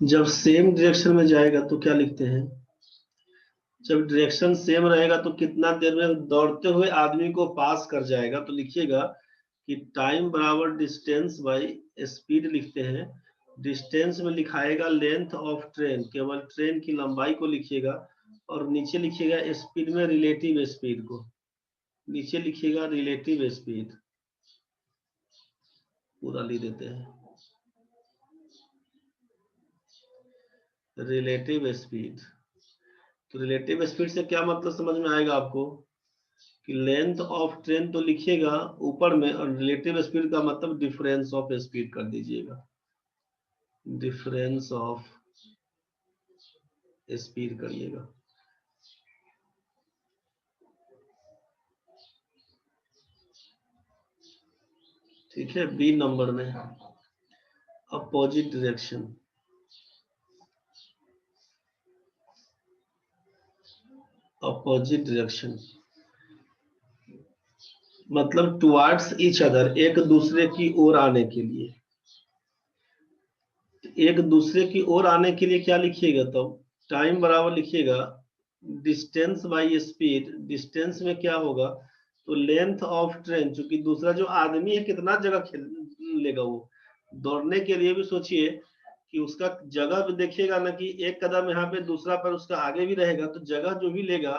जब same direction में जाएगा तो क्या लिखते हैं? जब डायरेक्शन सेम रहेगा तो कितना देर में दौड़ते हुए आदमी को पास कर जाएगा, तो लिखिएगा कि टाइम बराबर डिस्टेंस बाई स्पीड लिखते हैं। डिस्टेंस में लिखाएगा लेंथ ऑफ ट्रेन, केवल ट्रेन की लंबाई को लिखिएगा, और नीचे लिखिएगा स्पीड में रिलेटिव स्पीड को, नीचे लिखिएगा रिलेटिव स्पीड, पूरा लिख देते हैं रिलेटिव स्पीड। तो रिलेटिव स्पीड से क्या मतलब समझ में आएगा आपको कि लेंथ ऑफ ट्रेन तो लिखिएगा ऊपर में, और रिलेटिव स्पीड का मतलब डिफरेंस ऑफ स्पीड कर दीजिएगा, डिफरेंस ऑफ स्पीड करिएगा। ठीक है। बी नंबर में अपोजिट डायरेक्शन, अपोजिट डायरेक्शन मतलब टुवर्ड्स ईच अदर, एक दूसरे की ओर आने के लिए। एक दूसरे की ओर आने के लिए क्या लिखिएगा? तो टाइम बराबर लिखिएगा डिस्टेंस बाई स्पीड। डिस्टेंस में क्या होगा? तो लेंथ ऑफ ट्रेन, चूंकि दूसरा जो आदमी है कितना जगह खेल लेगा वो दौड़ने के लिए भी सोचिए कि उसका जगह भी देखिएगा ना, कि एक कदम यहाँ पे दूसरा पर उसका आगे भी रहेगा, तो जगह जो भी लेगा,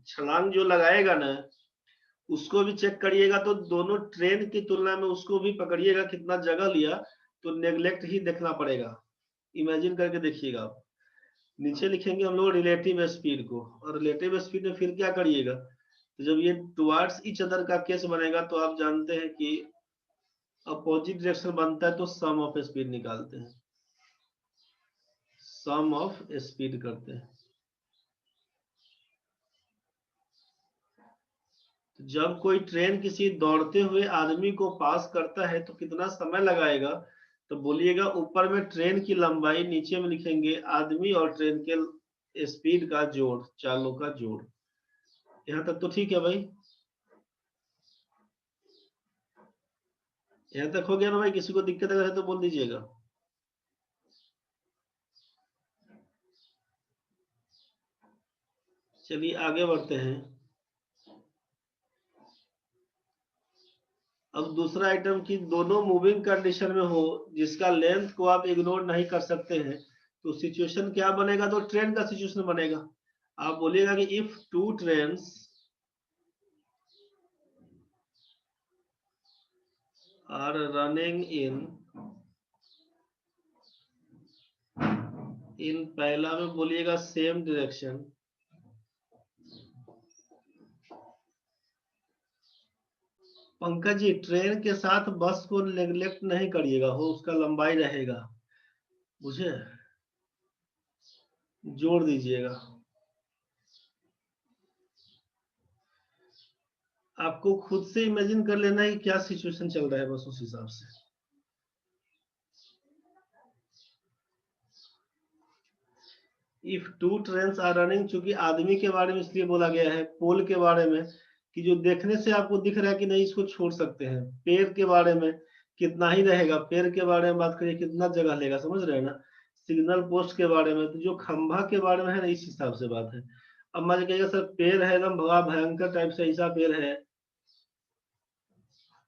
छलांग जो लगाएगा ना, उसको भी चेक करिएगा। तो दोनों ट्रेन की तुलना में उसको भी पकड़िएगा कितना जगह लिया, तो नेग्लेक्ट ही देखना पड़ेगा। इमेजिन करके देखिएगा आप। नीचे लिखेंगे हम लोग रिलेटिव स्पीड को, और रिलेटिव स्पीड में फिर क्या करिएगा? तो जब ये टुवर्ड्स ईच अदर का केस बनेगा तो आप जानते हैं कि अपोजिट डायरेक्शन बनता है तो सम ऑफ स्पीड निकालते हैं, सम ऑफ स्पीड करते हैं। तो जब कोई ट्रेन किसी दौड़ते हुए आदमी को पास करता है तो कितना समय लगाएगा? तो बोलिएगा ऊपर में ट्रेन की लंबाई, नीचे में लिखेंगे आदमी और ट्रेन के स्पीड का जोड़, चालों का जोड़। यहाँ तक तो ठीक है भाई? यहाँ तक हो गया ना भाई? किसी को दिक्कत अगर है तो बोल दीजिएगा। चलिए आगे बढ़ते हैं। अब दूसरा आइटम की दोनों मूविंग कंडीशन में हो जिसका लेंथ को आप इग्नोर नहीं कर सकते हैं, तो सिचुएशन क्या बनेगा? तो ट्रेन का सिचुएशन बनेगा। आप बोलिएगा कि if two trains are running in पहला में बोलिएगा same direction, Pankaj ji train के साथ बस को नेग्लेक्ट नहीं करिएगा, हो उसका लंबाई रहेगा, बुझे? जोड़ दीजिएगा। आपको खुद से इमेजिन कर लेना है कि क्या सिचुएशन चल रहा है, बस उस हिसाब से। If two trains are running, चूंकि आदमी के बारे में इसलिए बोला गया है, पोल के बारे में कि जो देखने से आपको दिख रहा है कि नहीं इसको छोड़ सकते हैं, पेड़ के बारे में कितना ही रहेगा, पेड़ के बारे में बात करिए कितना जगह लेगा, समझ रहे हैं ना? सिग्नल पोस्ट के बारे में, तो जो खंभा के बारे में है ना, इस हिसाब से बात है। अब मान लीजिएगा सर पेड़ है एकदम बड़ा भयंकर टाइप से, ऐसा पेड़ है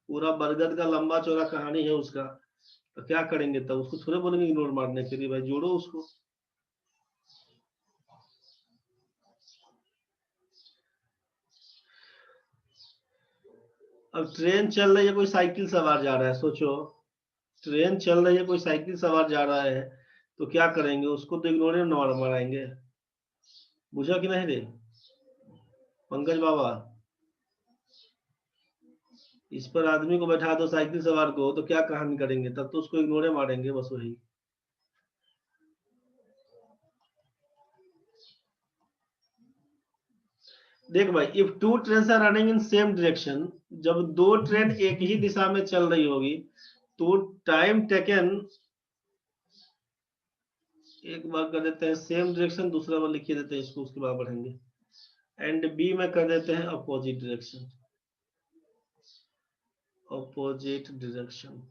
पूरा बरगद का लंबा चौड़ा कहानी है उसका, तो क्या करेंगे? तब उसको थोड़े बोलेंगे इग्नोर मारने के लिए, भाई जोड़ो उसको। अब ट्रेन चल रही है, कोई साइकिल सवार जा रहा है, सोचो ट्रेन चल रही है, कोई साइकिल सवार जा रहा है, तो क्या करेंगे? उसको तो इग्नोर मार मारेंगे। बुझा कि नहीं रे पंकज बाबा? इस पर आदमी को बैठा दो साइकिल सवार को, तो क्या कहानी करेंगे? तब तो उसको इग्नोर मारेंगे, बस वही। देख भाई, if two train are running in same direction, जब दो ट्रेन एक ही दिशा में चल रही होगी तो टाइम टेकन, एक बार कर देते हैं सेम डायरेक्शन, दूसरा बार लिखिए देते हैं इसको, उसके बाद बढ़ेंगे। एंड बी में कर देते हैं opposite direction, opposite direction.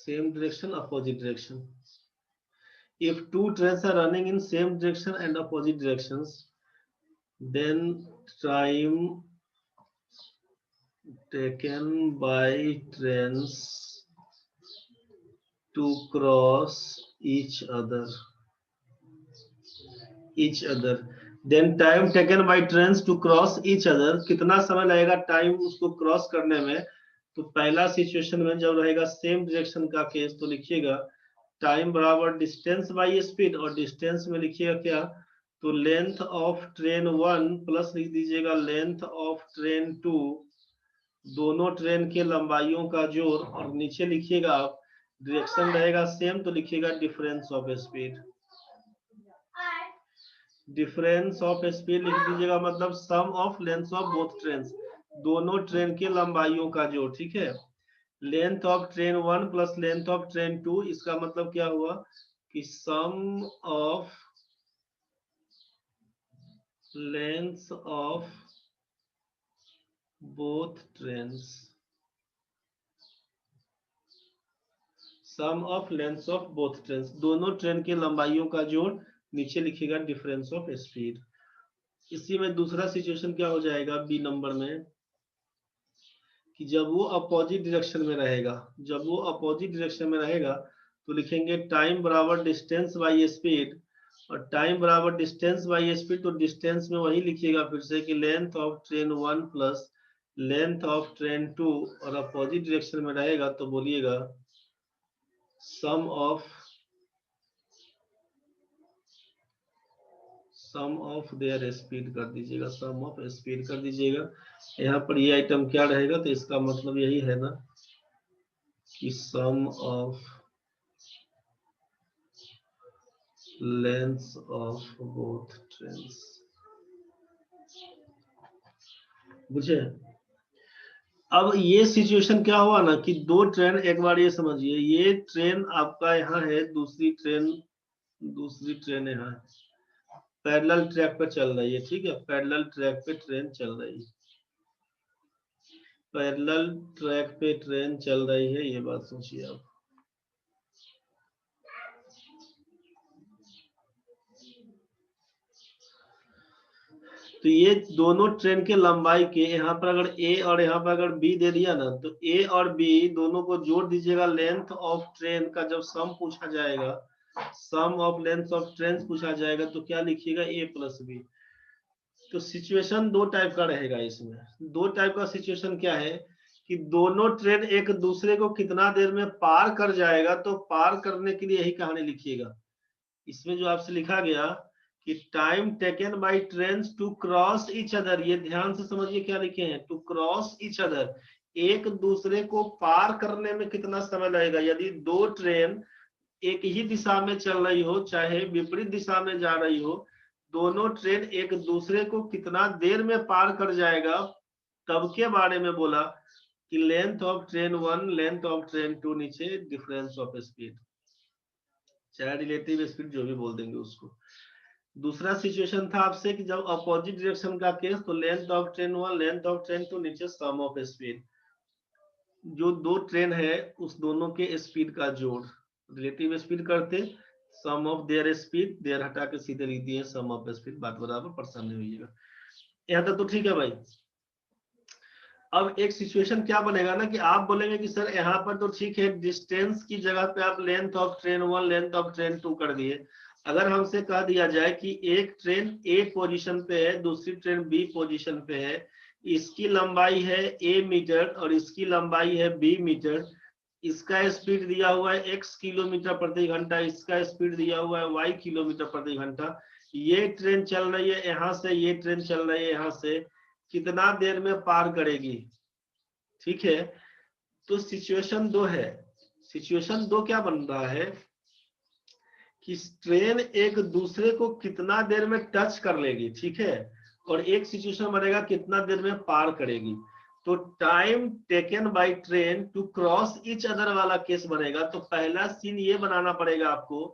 same direction, opposite direction. If two trains are running in same direction and opposite directions, then time taken by trains to cross each other, then time taken by trains to cross each other, कितना समय लगेगा time उसको cross करने में। तो पहला situation में जब रहेगा सेम डायरेक्शन का केस तो लिखिएगा टाइम बराबर डिस्टेंस बाय स्पीड, और डिस्टेंस में लिखिएगा क्या, तो लेंथ ऑफ ट्रेन 1 प्लस लिख दीजिएगा लेंथ ऑफ ट्रेन 2, दोनों ट्रेन के लंबाइयों का जोड़, और नीचे लिखिएगा आप डायरेक्शन रहेगा सेम तो लिखिएगा difference of speed. Difference of speed लिख दीजिएगा मतलब sum of length of both train, दोनों ट्रेन के लंबाइयों का जोड़। ठीक है, length of train 1 plus length of train 2, इसका मतलब क्या हुआ कि sum of length of both trains, sum of length of both trains, दोनों ट्रेन के लंबाइयों का जोड़, नीचे लिखिएगा डिफरेंस ऑफ स्पीड। इसी में दूसरा सिचुएशन क्या हो जाएगा बी नंबर में, कि जब वो अपोजिट डायरेक्शन में रहेगा, जब वो अपोजिट डायरेक्शन में रहेगा तो लिखेंगे टाइम बराबर डिस्टेंस बाय स्पीड, और टाइम बराबर डिस्टेंस बाय स्पीड, तो डिस्टेंस में वही लिखिएगा फिर से कि length of train 1 plus length of train 2, और अपोजिट डायरेक्शन में रहेगा तो बोलिएगा सम ऑफ देयर स्पीड कर दीजिएगा, सम ऑफ स्पीड कर दीजिएगा। यहाँ पर ये आइटम क्या रहेगा, तो इसका मतलब यही है ना कि sum of length of both trains, बुझे। अब ये सिचुएशन क्या हुआ ना कि दो ट्रेन, एक बार ये समझिए, ये ट्रेन आपका यहाँ है, दूसरी ट्रेन यहाँ है, पैरेलल ट्रैक पे चल रही है। ठीक है, पैरेलल ट्रैक पे ट्रेन चल रही है, पैरेलल ट्रैक पे ट्रेन चल रही है, ये बात सोचिए आप। तो ये दोनों ट्रेन के लंबाई के, यहाँ पर अगर ए और यहाँ पर अगर बी दे दिया ना, तो ए और बी दोनों को जोड़ दीजिएगा, लेंथ ऑफ ट्रेन का जब सम पूछा जाएगा, सम ऑफ लेंथ ऑफ ट्रेन पूछा जाएगा तो क्या लिखिएगा ए प्लस बी। तो सिचुएशन दो टाइप का रहेगा इसमें। दो टाइप का सिचुएशन क्या है कि दोनों ट्रेन एक दूसरे को कितना देर में पार कर जाएगा, तो पार करने के लिए यही कहानी लिखिएगा। इसमें जो आपसे लिखा गया कि time taken by trains to cross each other, ये ध्यान से समझिए क्या लिखे हैं, टू क्रॉस ईच अदर, एक दूसरे को पार करने में कितना समय लगेगा। यदि दो ट्रेन एक ही दिशा में चल रही हो, चाहे विपरीत दिशा में जा रही हो, दोनों ट्रेन एक दूसरे को कितना देर में पार कर जाएगा, तब के बारे में बोला कि length of train 1 length of train 2, नीचे डिफरेंस ऑफ स्पीड, चाहे रिलेटिव स्पीड जो भी बोल देंगे उसको। दूसरा सिचुएशन था आपसे कि जब अपोजिट डायरेक्शन का केस, तो length of train 1 length of train 2, नीचे सम ऑफ स्पीड, जो दो ट्रेन है उस दोनों के स्पीड का जोड़, रिलेटिव स्पीड करते सम ऑफ देयर स्पीड, देयर हटा के सीधे लिख दिए सम ऑफ स्पीड, बात बराबर, परेशान नहीं होइएगा। यहाँ तक तो ठीक है भाई। अब एक सिचुएशन क्या बनेगा ना कि आप बोलेंगे कि सर यहाँ पर तो ठीक है, डिस्टेंस की जगह पे आप length of train 1 length of train 2 कर दिए। अगर हमसे कह दिया जाए कि एक ट्रेन ए पोजीशन पे है, दूसरी ट्रेन बी पोजीशन पे है, इसकी लंबाई है ए मीटर और इसकी लंबाई है बी मीटर, इसका स्पीड दिया हुआ है x किलोमीटर प्रति घंटा, इसका स्पीड दिया हुआ है y किलोमीटर प्रति घंटा, ये ट्रेन चल रही है यहाँ से, ये ट्रेन चल रही है यहाँ से, कितना देर में पार करेगी। ठीक है, तो सिचुएशन दो है। सिचुएशन दो क्या बन रहा है कि ट्रेन एक दूसरे को कितना देर में टच कर लेगी, ठीक है, और एक सिचुएशन बनेगा कितना देर में पार करेगी। तो time taken by train to cross each other वाला केस बनेगा। तो पहला सीन ये बनाना पड़ेगा आपको,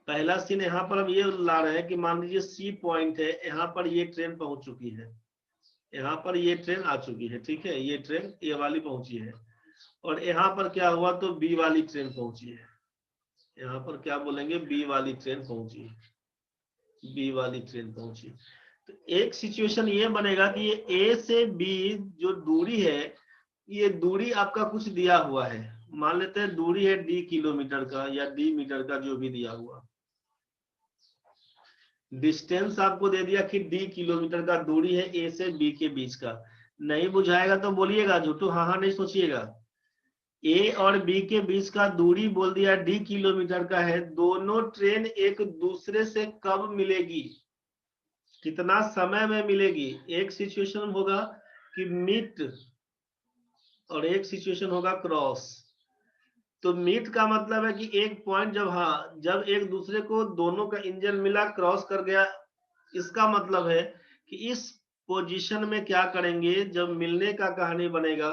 पहला सीन यहाँ पर हम ये ला रहे हैं कि मान लीजिए सी पॉइंट है, यहाँ पर ये ट्रेन पहुंच चुकी है, यहाँ पर ये ट्रेन आ चुकी है, ठीक है, ये ट्रेन ये वाली पहुंची है, और यहाँ पर क्या हुआ, तो बी वाली ट्रेन पहुंची है। यहाँ पर क्या बोलेंगे, बी वाली ट्रेन पहुंची है, बी वाली ट्रेन पहुंची। तो एक सिचुएशन ये बनेगा कि ये ए से बी जो दूरी है, ये दूरी आपका कुछ दिया हुआ है, मान लेते हैं दूरी है डी किलोमीटर का या डी मीटर का, जो भी दिया हुआ। डिस्टेंस आपको दे दिया कि डी किलोमीटर का दूरी है ए से बी के बीच का। नहीं बुझाएगा तो बोलिएगा, झूठू हाँ हाँ नहीं सोचिएगा। ए और बी के बीच का दूरी बोल दिया डी किलोमीटर का है। दोनों ट्रेन एक दूसरे से कब मिलेगी, कितना समय में मिलेगी। एक सिचुएशन होगा कि मीट और एक सिचुएशन होगा क्रॉस। तो मीट का मतलब है कि एक पॉइंट जब, हाँ, जब एक दूसरे को दोनों का इंजन मिला, क्रॉस कर गया, इसका मतलब है कि इस पोजीशन में क्या करेंगे, जब मिलने का कहानी बनेगा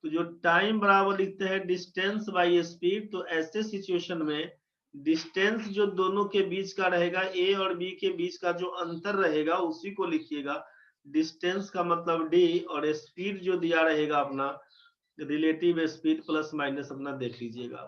तो जो टाइम बराबर लिखते हैं डिस्टेंस बाय स्पीड। तो ऐसे सिचुएशन में डिस्टेंस जो दोनों के बीच का रहेगा, ए और बी के बीच का जो अंतर रहेगा उसी को लिखिएगा। डिस्टेंस का मतलब डी, और स्पीड जो दिया रहेगा अपना रिलेटिव स्पीड प्लस माइनस अपना देख लीजिएगा।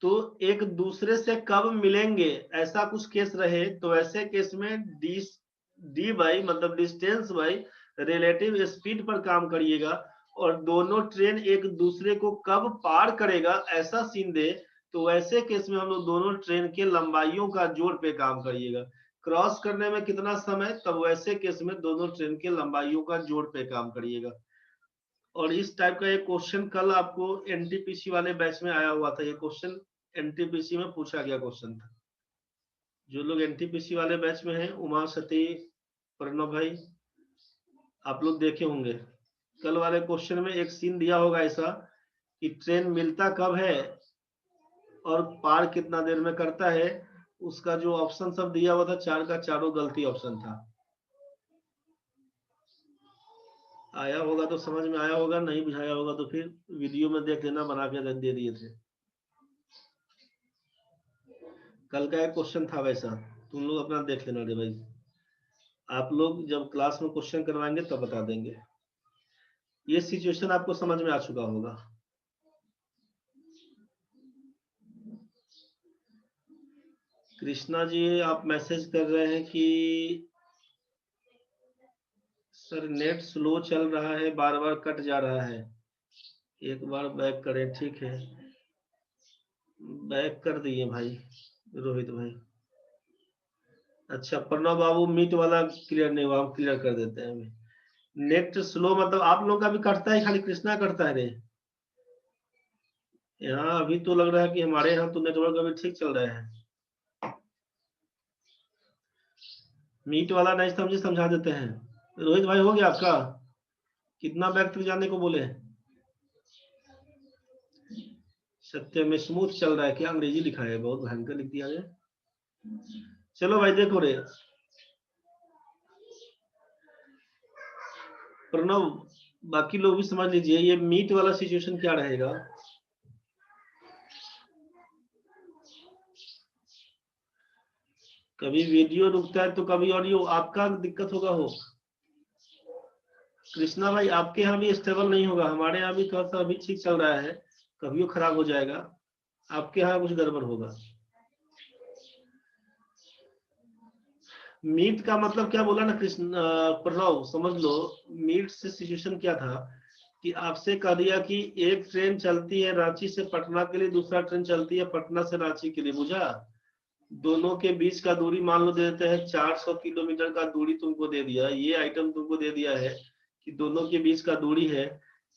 तो एक दूसरे से कब मिलेंगे, ऐसा कुछ केस रहे तो ऐसे केस में डी बाई मतलब डिस्टेंस बाई रिलेटिव स्पीड पर काम करिएगा। और दोनों ट्रेन एक दूसरे को कब पार करेगा, ऐसा सीन दे तो वैसे केस में हम लोग दोनों ट्रेन के लंबाइयों का जोड़ पे काम करिएगा। क्रॉस करने में कितना समय, तब वैसे केस में दोनों ट्रेन के लंबाइयों का जोड़ पे काम करिएगा। और इस टाइप का एक क्वेश्चन कल आपको एनटीपीसी वाले बैच में आया हुआ था। ये क्वेश्चन एनटीपीसी में पूछा गया क्वेश्चन था। जो लोग एनटीपीसी वाले बैच में हैं, उमा सती, प्रणव भाई, आप लोग देखे होंगे कल वाले क्वेश्चन में एक सीन दिया होगा ऐसा कि ट्रेन मिलता कब है और पार कितना देर में करता है। उसका जो ऑप्शन सब दिया हुआ था, चार का चारों गलती ऑप्शन था। आया होगा तो समझ में आया होगा, नहीं बुझाया होगा तो फिर वीडियो में देख लेना, बना के दे दिए थे। कल का एक क्वेश्चन था वैसा, तुम लोग अपना देख लेना रे भाई। आप लोग जब क्लास में क्वेश्चन करवाएंगे तब बता देंगे। ये सिचुएशन आपको समझ में आ चुका होगा। कृष्णा जी आप मैसेज कर रहे हैं कि सर नेट स्लो चल रहा है, बार बार कट जा रहा है, एक बार बैक करें। ठीक है, बैक कर दिए भाई रोहित भाई। अच्छा प्रणव बाबू, मीट वाला क्लियर नहीं हुआ, हम क्लियर कर देते हैं अभी। नेट स्लो मतलब आप लोग का भी कटता है, खाली कृष्णा करता है रे? यहाँ अभी तो लग रहा है कि हमारे यहाँ तो नेटवर्क अभी ठीक चल रहा है। मीट वाला नहीं समझे, समझा देते हैं। रोहित भाई हो गया आपका? कितना बैक तक जाने को बोले? सत्य में स्मूथ चल रहा है क्या? अंग्रेजी लिखा है, बहुत भयंकर लिख दिया है। चलो भाई देखो रे प्रणव, बाकी लोग भी समझ लीजिए ये मीट वाला सिचुएशन क्या रहेगा। कभी वीडियो रुकता है तो कभी ऑडियो, आपका दिक्कत होगा हो। कृष्णा भाई आपके यहाँ भी स्टेबल नहीं होगा, हमारे यहाँ भी थोड़ा सा अभी ठीक चल रहा है, कभी वो खराब हो जाएगा। आपके यहाँ कुछ गड़बड़ होगा। मीट का मतलब क्या बोला ना कृष्ण प्रणव, समझ लो मीट से सिचुएशन क्या था कि आपसे कह दिया कि एक ट्रेन चलती है रांची से पटना के लिए, दूसरा ट्रेन चलती है पटना से रांची के लिए, बुझा? दोनों के बीच का दूरी मान लो दे देते हैं 400 किलोमीटर का दूरी तुमको दे दिया। ये आइटम तुमको दे दिया है कि दोनों के बीच का दूरी है।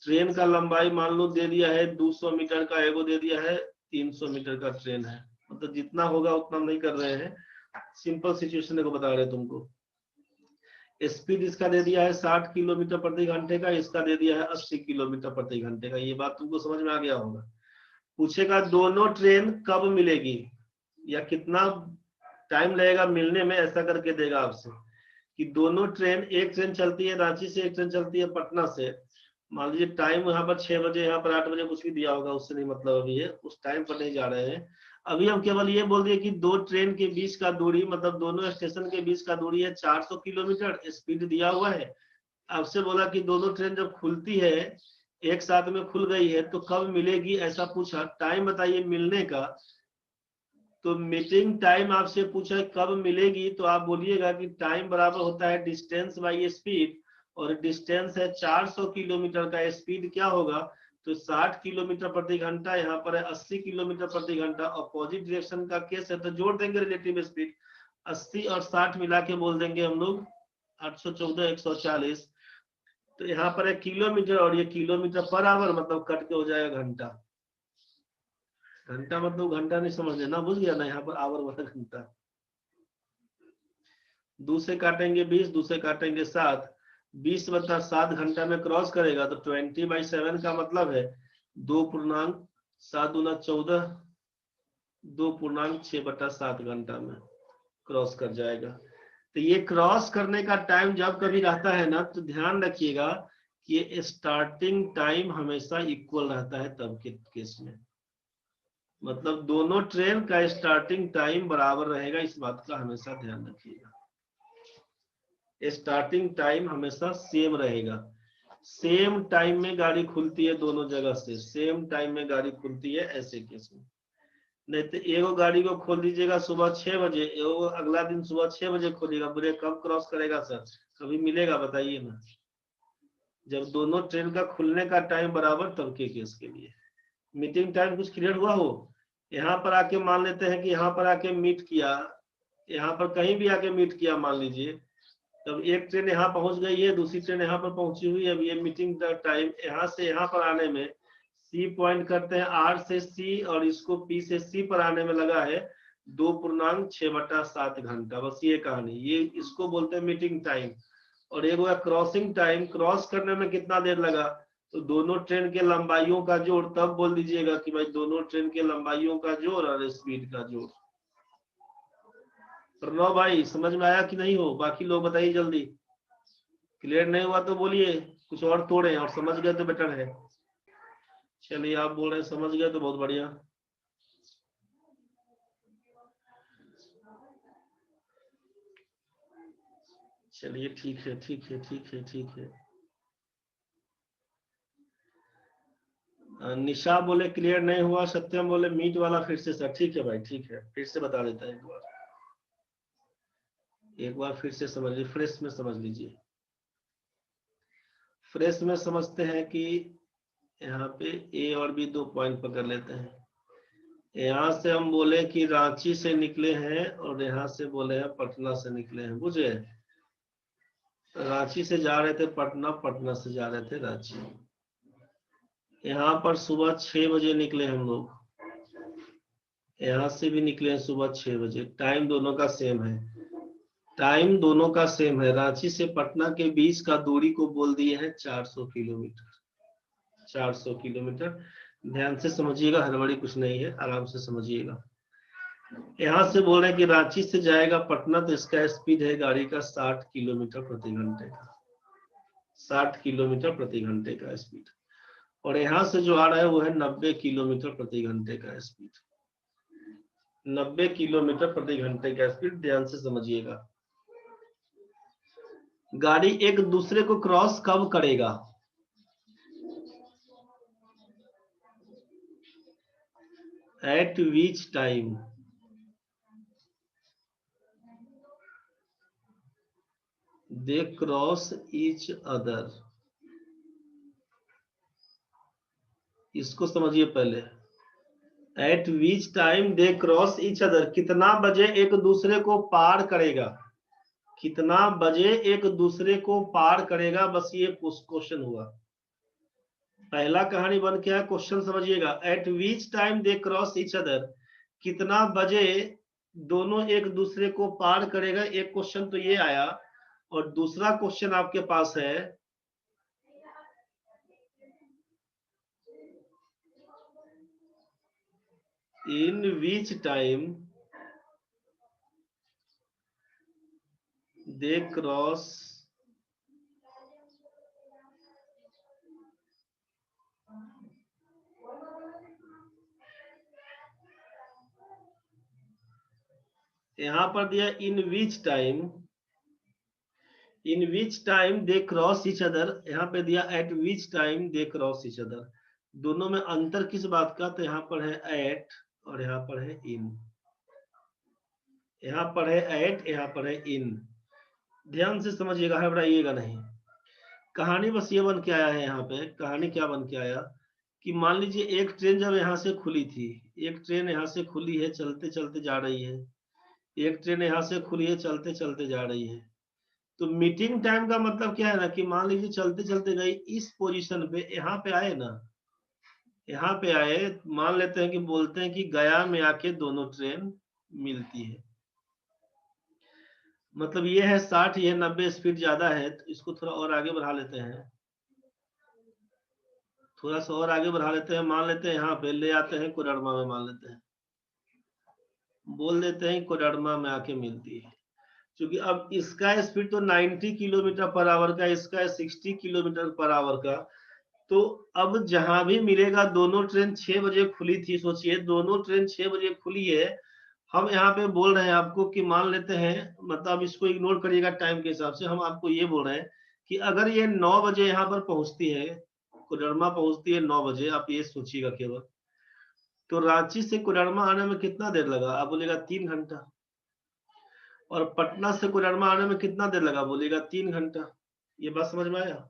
ट्रेन का लंबाई मान लो दे दिया है 200 मीटर का, एगो दे दिया है 300 मीटर का ट्रेन है। मतलब जितना होगा उतना नहीं कर रहे हैं, सिंपल सिचुएशन को बता रहे हैं तुमको। स्पीड इसका दे दिया है 60 किलोमीटर प्रति घंटे का, इसका दे दिया है 80 किलोमीटर प्रति घंटे का। ये बात तुमको समझ में आ गया होगा। पूछेगा दोनों ट्रेन कब मिलेगी या कितना टाइम लगेगा मिलने में, ऐसा करके देगा आपसे कि दोनों ट्रेन, एक ट्रेन चलती है रांची से, एक ट्रेन चलती है पटना से। मान लीजिए टाइम यहाँ पर 6 बजे, यहाँ पर 8 बजे, कुछ भी दिया होगा, उससे नहीं मतलब अभी है, उस टाइम पर नहीं जा रहे हैं। अभी हम केवल ये बोल दिए कि दो ट्रेन के बीच का दूरी, मतलब दोनों स्टेशन के बीच का दूरी है 400 किलोमीटर, स्पीड दिया हुआ है। आपसे बोला कि दोनों ट्रेन जब खुलती है एक साथ में खुल गई है तो कब मिलेगी ऐसा पूछा। टाइम बताइए मिलने का, तो मीटिंग टाइम आपसे पूछा कब मिलेगी, तो आप बोलिएगा कि टाइम बराबर होता है डिस्टेंस बाई स्पीड, और डिस्टेंस है 400 किलोमीटर का, स्पीड क्या होगा तो 60 किलोमीटर प्रति घंटा, यहाँ पर है 80 किलोमीटर प्रति घंटा। अपोजिट डायरेक्शन का केस है तो जोड़ देंगे रिलेटिव स्पीड, 80 और 60 मिला के बोल देंगे हम लोग 814 140। तो यहाँ पर है किलोमीटर और ये किलोमीटर पर आवर, मतलब कट के हो जाएगा घंटा। घंटा मतलब घंटा नहीं समझ लेना, बुझ गया ना, यहाँ पर आवर वाला घंटा। 2 से काटेंगे 20, 2 से काटेंगे 7, 20 बटा 7 घंटा में क्रॉस करेगा तो 20/7 का मतलब है 2.7 दूना 14, 2.6/7 घंटा में क्रॉस कर जाएगा। तो ये क्रॉस करने का टाइम जब कभी रहता है ना, तो ध्यान रखिएगा कि ये स्टार्टिंग टाइम हमेशा इक्वल रहता है तब के केस में, मतलब दोनों ट्रेन का स्टार्टिंग टाइम बराबर रहेगा, इस बात का हमेशा ध्यान रखिएगा। स्टार्टिंग टाइम हमेशा सेम रहेगा, सेम टाइम में गाड़ी खुलती है दोनों जगह से, सेम टाइम में गाड़ी खुलती है ऐसे केस में। नहीं तो एगो गाड़ी को खोल दीजिएगा सुबह 6 बजे, एगो अगला दिन सुबह 6 बजे खोलिएगा, बोले कब क्रॉस करेगा सर, कभी मिलेगा बताइए ना। जब दोनों ट्रेन का खुलने का टाइम बराबर तब के केस के लिए। मीटिंग टाइम कुछ क्लियर हुआ हो? यहाँ पर आके मान लेते हैं कि यहाँ पर आके मीट किया, यहाँ पर कहीं भी आके मीट किया मान लीजिए, तब एक ट्रेन यहाँ पहुंच गई है, दूसरी ट्रेन यहाँ पर पहुंची हुई है। अब ये मीटिंग टाइम यहाँ से यहाँ पर आने में सी पॉइंट करते हैं, आर से सी और इसको पी से सी पर आने में लगा है 2.6/7 घंटा। बस ये कहानी, ये इसको बोलते हैं मीटिंग टाइम। और एक हुआ क्रॉसिंग टाइम, क्रॉस करने में कितना देर लगा, तो दोनों ट्रेन के लंबाइयों का जोड़, तब बोल दीजिएगा कि भाई दोनों ट्रेन के लंबाइयों का जोड़ और स्पीड का जोड़। प्रणव भाई समझ में आया कि नहीं हो? बाकी लोग बताइए जल्दी, क्लियर नहीं हुआ तो बोलिए, कुछ और तोड़े, और समझ गए तो बेटर है। चलिए आप बोल रहे हैं समझ गए तो बहुत बढ़िया। चलिए ठीक है ठीक है ठीक है ठीक है। निशा बोले क्लियर नहीं हुआ, सत्यम बोले मीट वाला फिर से सर। ठीक है भाई ठीक है, फिर से बता देता है एक बार फिर से समझ लीजिए, फ्रेश में समझ लीजिए। फ्रेश में समझते हैं कि यहाँ पे ए और बी 2 पॉइंट पकड़ लेते हैं। यहाँ से हम बोले कि रांची से निकले हैं और यहाँ से बोले हैं पटना से निकले हैं, बुझे? रांची से जा रहे थे पटना, पटना से जा रहे थे रांची। यहाँ पर सुबह 6 बजे निकले हम लोग, यहाँ से भी निकले हैं सुबह 6 बजे। टाइम दोनों का सेम है, टाइम दोनों का सेम है। रांची से पटना के बीच का दूरी को बोल दिए हैं 400 किलोमीटर। 400 किलोमीटर, ध्यान से समझिएगा, हड़बड़ी कुछ नहीं है, आराम से समझिएगा। यहाँ से बोल रहे हैं कि रांची से जाएगा पटना तो इसका स्पीड है गाड़ी का 60 किलोमीटर प्रति घंटे का, 60 किलोमीटर प्रति घंटे का स्पीड। और यहाँ से जो आ रहा है वो है 90 किलोमीटर प्रति घंटे का स्पीड, 90 किलोमीटर प्रति घंटे का स्पीड। ध्यान से समझिएगा, गाड़ी एक दूसरे को क्रॉस कब करेगा, eight which time they cross each other. इसको समझिए पहले, eight which time they cross each other, कितना बजे एक दूसरे को पार करेगा, कितना बजे एक दूसरे को पार करेगा। बस ये क्वेश्चन हुआ, पहला कहानी बन के आया। क्वेश्चन समझिएगा, eight which time they cross each other, कितना बजे दोनों एक दूसरे को पार करेगा, एक क्वेश्चन तो ये आया। और दूसरा क्वेश्चन आपके पास है, इन विच टाइम दे क्रॉस यहां पर दिया in which time, in which time they cross each other, यहाँ पे दिया at which time they cross each other. दोनों में अंतर किस बात का, तो यहाँ पर है एट और यहाँ पर है इन। यहाँ पर है एट, यहाँ पर है इन। ध्यान से समझिएगा, घबराइएगा नहीं। कहानी बस ये बन के आया है यहाँ पे। कहानी क्या बन के आया कि मान लीजिए एक ट्रेन जब यहाँ से खुली थी, एक ट्रेन यहाँ से खुली है, चलते चलते जा रही है। एक ट्रेन यहाँ से खुली है, चलते चलते जा रही है। तो मीटिंग टाइम का मतलब क्या है ना कि मान लीजिए चलते चलते गई इस पोजीशन पे, यहाँ पे आए ना, यहाँ पे आए, मान लेते हैं कि बोलते हैं कि गया में आके दोनों ट्रेन मिलती है। मतलब ये है 60, ये 90 स्पीड ज्यादा है, तो इसको थोड़ा और आगे बढ़ा लेते हैं। थोड़ा सा और आगे बढ़ा लेते हैं, मान लेते हैं यहाँ पे ले आते हैं कोडरमा में, मान लेते हैं, बोल देते हैं कोडरमा में आके मिलती है। क्योंकि अब इसका स्पीड तो 90 किलोमीटर पर आवर का, इसका 60 किलोमीटर पर आवर का। तो अब जहां भी मिलेगा, दोनों ट्रेन 6 बजे खुली थी, सोचिए दोनों ट्रेन 6 बजे खुली है। हम यहाँ पे बोल रहे हैं आपको कि मान लेते हैं, मतलब इसको इग्नोर करिएगा टाइम के हिसाब से, हम आपको ये बोल रहे हैं कि अगर ये 9 बजे यहाँ पर पहुंचती है, कोडरमा पहुंचती है 9 बजे, आप ये सोचिएगा केवल, तो रांची से कोडरमा आने में कितना देर लगा, आप बोलेगा 3 घंटा। और पटना से कोडरमा आने में कितना देर लगा, बोलेगा 3 घंटा। ये बात समझ में आया?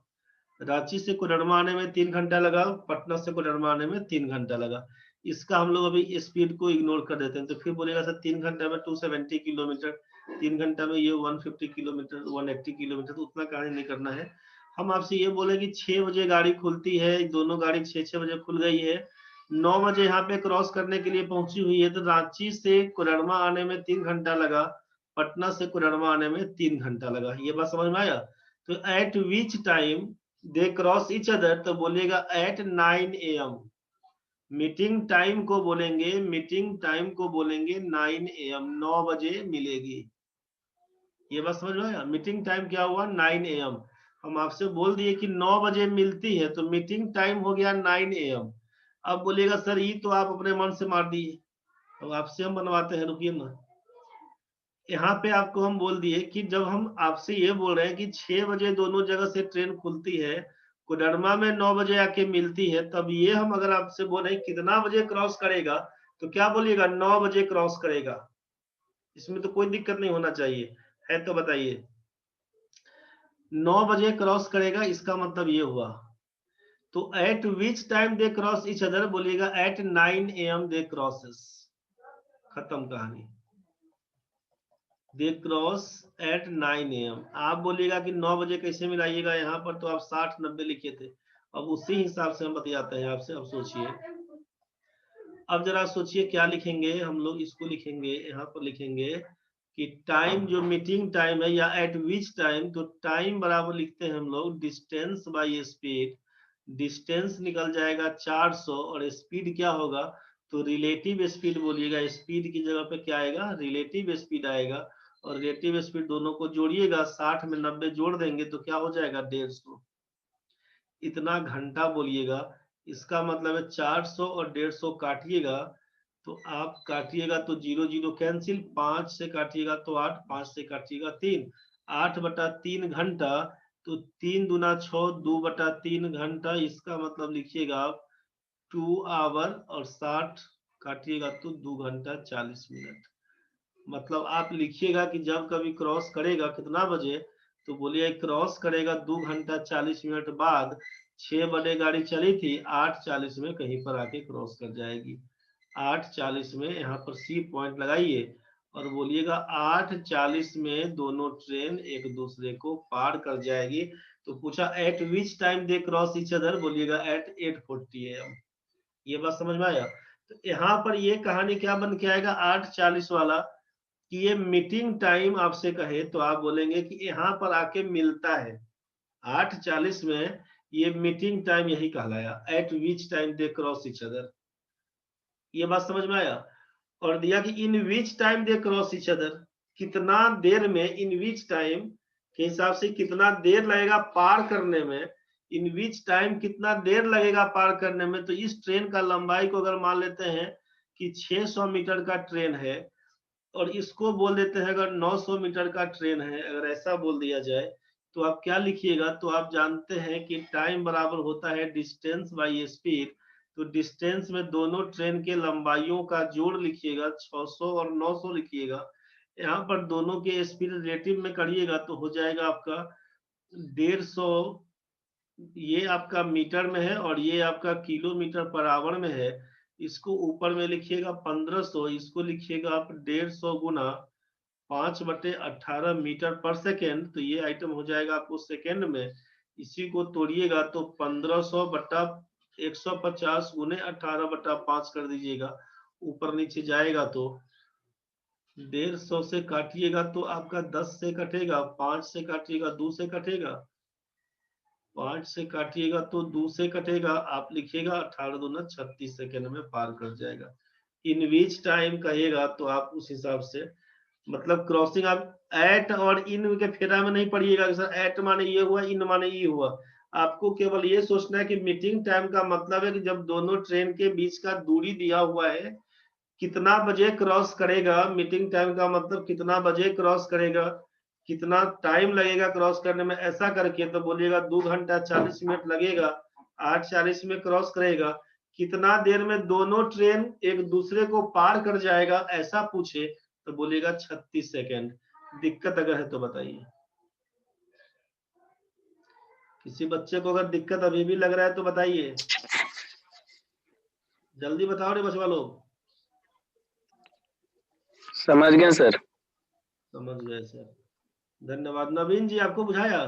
रांची से कोडरमा आने में 3 घंटा लगा, पटना से कोडरमा आने में 3 घंटा लगा। इसका हम लोग अभी स्पीड को इग्नोर कर देते हैं, तो फिर बोलेगा सर 3 घंटा में 270 किलोमीटर, 3 घंटा में ये 150 किलोमीटर, 180 किलोमीटर, तो उतना कहानी नहीं करना है। हम आपसे ये बोले कि 6 बजे गाड़ी खुलती है, दोनों गाड़ी 6-6 बजे खुल गई है, 9 बजे यहाँ पे क्रॉस करने के लिए पहुंची हुई है, तो रांची से कोडरमा आने में 3 घंटा लगा, पटना से कोडरमा आने में 3 घंटा लगा। ये बात समझ में आया? तो at which time they cross each other, तो बोलिएगा एट 9 AM। मीटिंग टाइम को बोलेंगे, मीटिंग टाइम को बोलेंगे 9 AM, 9 बजे मिलेगी। ये बात समझ में आया? मीटिंग टाइम क्या हुआ, 9 AM। हम आपसे बोल दिए कि 9 बजे मिलती है, तो मीटिंग टाइम हो गया 9 AM। अब बोलिएगा सर ये तो आप अपने मन से मार दिए, अब आपसे हम बनवाते हैं, रुकिए ना। यहाँ पे आपको हम बोल दिए कि जब हम आपसे ये बोल रहे हैं कि 6 बजे दोनों जगह से ट्रेन खुलती है, कोडरमा में 9 बजे आके मिलती है, तब ये हम अगर आपसे बोल रहे हैं कितना बजे क्रॉस करेगा, तो क्या बोलिएगा, 9 बजे क्रॉस करेगा। इसमें तो कोई दिक्कत नहीं होना चाहिए, है तो बताइए। 9 बजे क्रॉस करेगा, इसका मतलब ये हुआ। तो at which time they cross each other, बोलिएगा एट 9 AM दे क्रॉसेस। खत्म कहानी। They cross at 9 AM। आप बोलिएगा कि 9 बजे कैसे मिलाइएगा, यहाँ पर तो आप 60-90 लिखे थे, अब उसी हिसाब से हम बतियाते हैं आपसे। अब सोचिए, अब जरा सोचिए क्या लिखेंगे हम लोग, इसको लिखेंगे, यहाँ पर लिखेंगे कि टाइम जो मीटिंग टाइम है, या एट विच टाइम, तो टाइम बराबर लिखते हैं हम लोग डिस्टेंस बाय स्पीड। डिस्टेंस निकल जाएगा 400, और स्पीड क्या होगा, तो रिलेटिव स्पीड बोलिएगा। स्पीड की जगह पे क्या आएगा, रिलेटिव स्पीड आएगा। और रिलेटिव स्पीड दोनों को जोड़िएगा, 60 में 90 जोड़ देंगे तो क्या हो जाएगा, 150। इतना घंटा बोलिएगा, इसका मतलब है 400 और 150 काटिएगा, तो आप काटिएगा तो 0 0 कैंसिल, 5 से काटिएगा तो 8, 5 से काटिएगा 3, 8/3 घंटा। तो 3 दूना 6, 2/3 घंटा। इसका मतलब लिखिएगा आप 2 आवर, और 60 काटिएगा तो 2 घंटा 40 मिनट। मतलब आप लिखिएगा कि जब कभी क्रॉस करेगा कितना बजे, तो बोलिए क्रॉस करेगा 2 घंटा 40 मिनट बाद। 6 बजे गाड़ी चली थी, 8:40 में कहीं पर आके क्रॉस कर जाएगी। 8:40 में यहाँ पर सी पॉइंट लगाइए, और बोलिएगा 8:40 में दोनों ट्रेन एक दूसरे को पार कर जाएगी। तो पूछा eight which time they cross each other, बोलिएगा एट 8:40 AM। ये बात समझ में आया? तो यहाँ पर ये कहानी क्या बन के आएगा, 8:40 वाला, कि ये मीटिंग टाइम आपसे कहे तो आप बोलेंगे कि यहाँ पर आके मिलता है। 8:40 में ये मीटिंग टाइम यही कहलाया, at which time they cross each other. ये बात समझ में आया? और दिया कि in which time they cross each other, कितना देर में, इन विच टाइम के हिसाब से कितना देर लगेगा पार करने में। इन विच टाइम कितना देर लगेगा पार करने में, तो इस ट्रेन का लंबाई को अगर मान लेते हैं कि 600 मीटर का ट्रेन है, और इसको बोल देते हैं अगर 900 मीटर का ट्रेन है, अगर ऐसा बोल दिया जाए तो आप क्या लिखिएगा, तो आप जानते हैं कि टाइम बराबर होता है डिस्टेंस बाई स्पीड। तो डिस्टेंस में दोनों ट्रेन के लंबाइयों का जोड़ लिखिएगा, 600 और 900 लिखिएगा। यहाँ पर दोनों के स्पीड रिलेटिव में करिएगा तो हो जाएगा आपका 150। ये आपका मीटर में है और ये आपका किलोमीटर पर आवर में है। इसको ऊपर में लिखिएगा 1500, इसको लिखिएगा आप 150 गुना 5/18 मीटर पर सेकेंड। तो ये आइटम हो जाएगा आपको सेकेंड में। इसी को तोड़िएगा तो 1500 बटा 150 गुने 18/5 कर दीजिएगा, ऊपर नीचे जाएगा तो 150 से काटिएगा तो आपका 10 से कटेगा, 5 से काटिएगा 2 से कटेगा, 5 से काटिएगा तो 2 से कटेगा। आप लिखिएगा 18 दूना 36 सेकेंड में पार कर जाएगा। इन विच टाइम कहिएगा तो आप उस हिसाब से, मतलब क्रॉसिंग आप एट और इन के फेरा में नहीं पढ़िएगा सर एट माने ये हुआ, इन माने ये हुआ। आपको केवल ये सोचना है कि मीटिंग टाइम का मतलब है कि जब दोनों ट्रेन के बीच का दूरी दिया हुआ है कितना बजे क्रॉस करेगा। मीटिंग टाइम का मतलब कितना बजे क्रॉस करेगा, कितना टाइम लगेगा क्रॉस करने में, ऐसा करके तो बोलिएगा 2 घंटा 40 मिनट लगेगा, 8:40 में क्रॉस करेगा। कितना देर में दोनों ट्रेन एक दूसरे को पार कर जाएगा ऐसा पूछे तो बोलिएगा 36 सेकेंड। दिक्कत अगर है तो बताइए। किसी बच्चे को अगर दिक्कत अभी भी लग रहा है तो बताइए, जल्दी बताओ रे बचवा लोग। समझ गए सर। समझ गए सर, धन्यवाद। नवीन जी आपको बुझाया?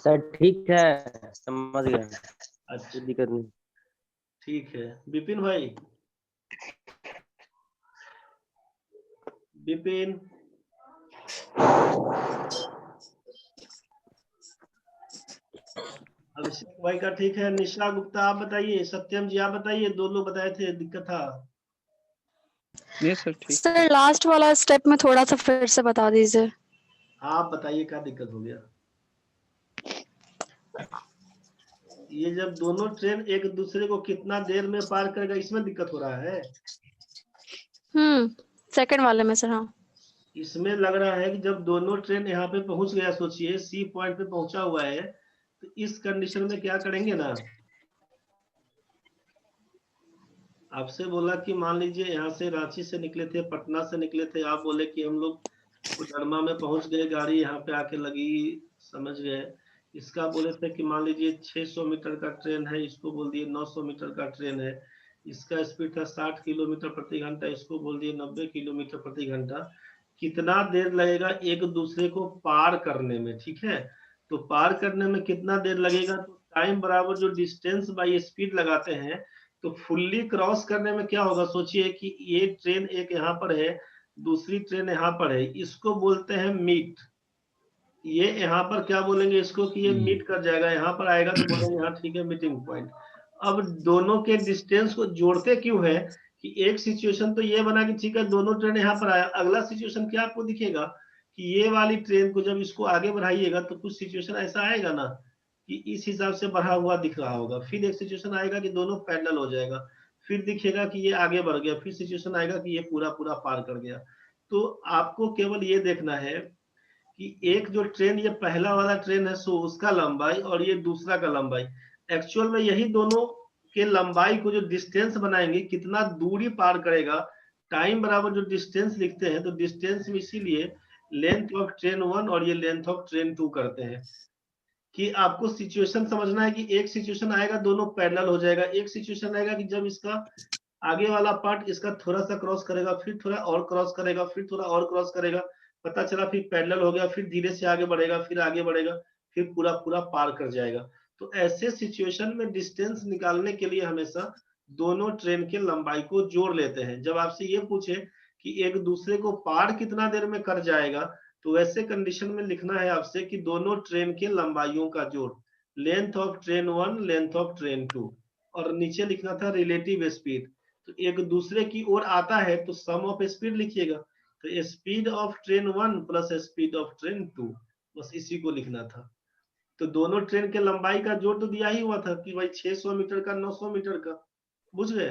सर ठीक है, समझ गए। अच्छा कोई दिक्कत नहीं। ठीक है। विपिन भाई, विपिन अभिषेक भाई का ठीक है। निशा गुप्ता आप बताइए, सत्यम जी आप बताइए, दो लोग बताए थे दिक्कत था। यस सर ठीक। सर लास्ट वाला स्टेप में थोड़ा सा फिर से बता दीजिए। आप बताइए क्या दिक्कत हो गया। ये जब दोनों ट्रेन एक दूसरे को कितना देर में पार करेगा इसमें दिक्कत हो रहा है। सेकंड वाले में सर। हाँ इसमें लग रहा है कि जब दोनों ट्रेन यहाँ पे पहुंच गया, सोचिए सी पॉइंट पे पहुंचा हुआ है, तो इस कंडीशन में क्या करेंगे ना, आपसे बोला कि मान लीजिए यहाँ से रांची से निकले थे, पटना से निकले थे, आप बोले कि हम लोग कोडरमा में पहुंच गए, गाड़ी यहाँ पे आके लगी, समझ गए। इसका बोले थे कि मान लीजिए 600 मीटर का ट्रेन है, इसको बोल दिए 900 मीटर का ट्रेन है, इसका स्पीड था 60 किलोमीटर प्रति घंटा, इसको बोल दिए 90 किलोमीटर प्रति घंटा। कितना देर लगेगा एक दूसरे को पार करने में, ठीक है। तो पार करने में कितना देर लगेगा, तो टाइम बराबर जो डिस्टेंस बाई स्पीड लगाते हैं, तो फुल्ली क्रॉस करने में क्या होगा, सोचिए कि ये ट्रेन एक यहाँ पर है, दूसरी ट्रेन यहाँ पर है, इसको बोलते हैं मीट। ये यहाँ पर क्या बोलेंगे इसको कि ये मीट कर जाएगा, यहाँ पर आएगा तो बोलेंगे हाँ ठीक है मीटिंग पॉइंट। अब दोनों के डिस्टेंस को जोड़ते क्यों है कि एक सिचुएशन तो ये बना कि ठीक है दोनों ट्रेन यहाँ पर आया, अगला सिचुएशन क्या आपको दिखेगा कि ये वाली ट्रेन को जब इसको आगे बढ़ाइएगा तो कुछ सिचुएशन ऐसा आएगा ना कि इस हिसाब से बढ़ा हुआ दिख रहा होगा, फिर एक सिचुएशन आएगा कि दोनों पैरेलल हो जाएगा, फिर दिखेगा कि ये आगे बढ़ गया, फिर सिचुएशन आएगा कि ये पूरा पूरा पार कर गया। तो आपको केवल ये देखना है कि एक जो ट्रेन ये पहला वाला ट्रेन है सो उसका लंबाई और ये दूसरा का लंबाई, एक्चुअल में यही दोनों के लंबाई को जो डिस्टेंस बनाएंगे कितना दूरी पार करेगा, टाइम बराबर जो डिस्टेंस लिखते हैं तो डिस्टेंस में इसीलिए लेंथ ऑफ ट्रेन 1 और ये लेंथ ऑफ ट्रेन 2 करते हैं कि आपको सिचुएशन समझना है कि एक सिचुएशन आएगा दोनों पैरेलल हो जाएगा, एक सिचुएशन आएगा कि जब इसका आगे वाला पार्ट इसका थोड़ा सा क्रॉस करेगा, फिर थोड़ा और क्रॉस करेगा, फिर थोड़ा और क्रॉस करेगा, पता चला फिर पैरेलल हो गया, फिर धीरे से आगे बढ़ेगा, फिर आगे बढ़ेगा, फिर पूरा पूरा पार कर जाएगा। तो ऐसे सिचुएशन में डिस्टेंस निकालने के लिए हमेशा दोनों ट्रेन के लंबाई को जोड़ लेते हैं। जब आपसे ये पूछे कि एक दूसरे को पार कितना देर में कर जाएगा, तो वैसे कंडीशन में लिखना है आपसे कि दोनों ट्रेन के लंबाइयों का जोड़, length of train 1 length of train 2, और नीचे लिखना था रिलेटिव स्पीड। तो एक दूसरे की ओर आता है तो सम ऑफ स्पीड लिखिएगा, तो speed of train 1 plus speed of train 2, बस इसी को लिखना था। तो दोनों ट्रेन के लंबाई का जोड़ तो दिया ही हुआ था कि भाई 600 मीटर का 900 मीटर का, बुझ गए।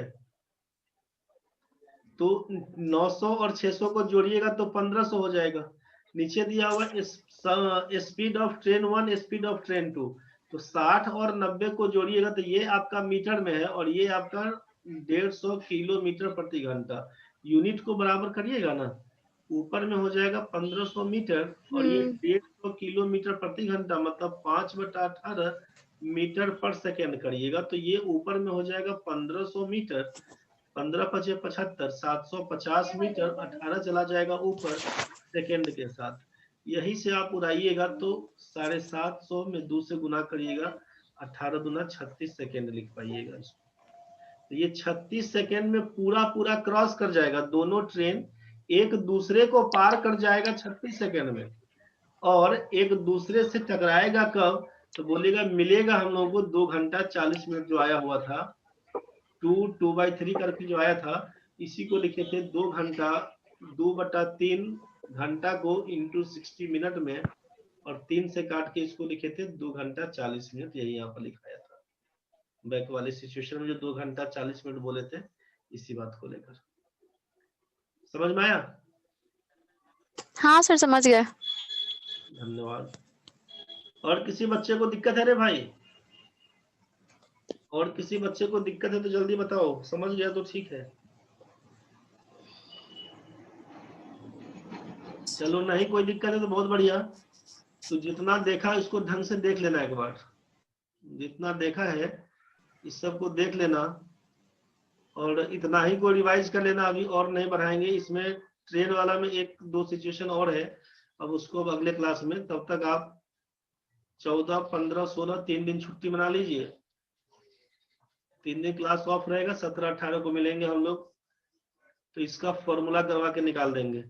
तो 900 और 600 को जोड़िएगा तो 1500 हो जाएगा। नीचे दिया हुआ speed of train 1, speed of train 2। तो 60 और 90 को जोड़िएगा तो ये आपका मीटर में है और ये आपका 150 किलोमीटर प्रति घंटा। यूनिट को बराबर करिएगा ना, ऊपर में हो जाएगा 1500 मीटर और ये 150 किलोमीटर प्रति घंटा, मतलब 5/18 मीटर पर सेकेंड करिएगा तो ये ऊपर में हो जाएगा 1500 मीटर। 15×5 = 75, 750 मीटर। 18 चला जाएगा ऊपर सेकेंड के साथ। यही से आप उड़ाइएगा तो 750 में 2 से गुना करिएगा, 18 दूना 36 सेकेंड लिख पाइएगा इसको। तो ये 36 सेकेंड में पूरा क्रॉस कर जाएगा, दोनों ट्रेन एक दूसरे को पार कर जाएगा 36 सेकेंड में। और एक दूसरे से टकराएगा कब, तो बोलेगा मिलेगा हम लोगों को 2 घंटा 40 मिनट जो आया हुआ था, 2/3 करके जो आया था, इसी को लिखे थे 2 घंटा 2/3 घंटा को इंटू 60 मिनट में, और 3 से काट के इसको लिखे थे 2 घंटा 40 मिनट। यही यहाँ पर लिखाया था बैक वाले सिचुएशन में जो 2 घंटा 40 मिनट बोले थे, इसी बात को लेकर। समझ में आया? हाँ सर समझ गए। धन्यवाद। और किसी बच्चे को दिक्कत है रे भाई? और किसी बच्चे को दिक्कत है तो जल्दी बताओ, समझ गया तो ठीक है। चलो नहीं कोई दिक्कत है तो बहुत बढ़िया। तो जितना देखा इसको ढंग से देख लेना, एक बार जितना देखा है इस सब को देख लेना और इतना ही को रिवाइज कर लेना, अभी और नहीं बढ़ाएंगे। इसमें ट्रेन वाला में 1-2 सिचुएशन और है, अब उसको अब अगले क्लास में। तब तक आप 14, 15, 16 3 दिन छुट्टी मना लीजिए। 3 दिन क्लास ऑफ रहेगा, 17, 18 को मिलेंगे हम लोग, तो इसका फॉर्मूला करवा के निकाल देंगे।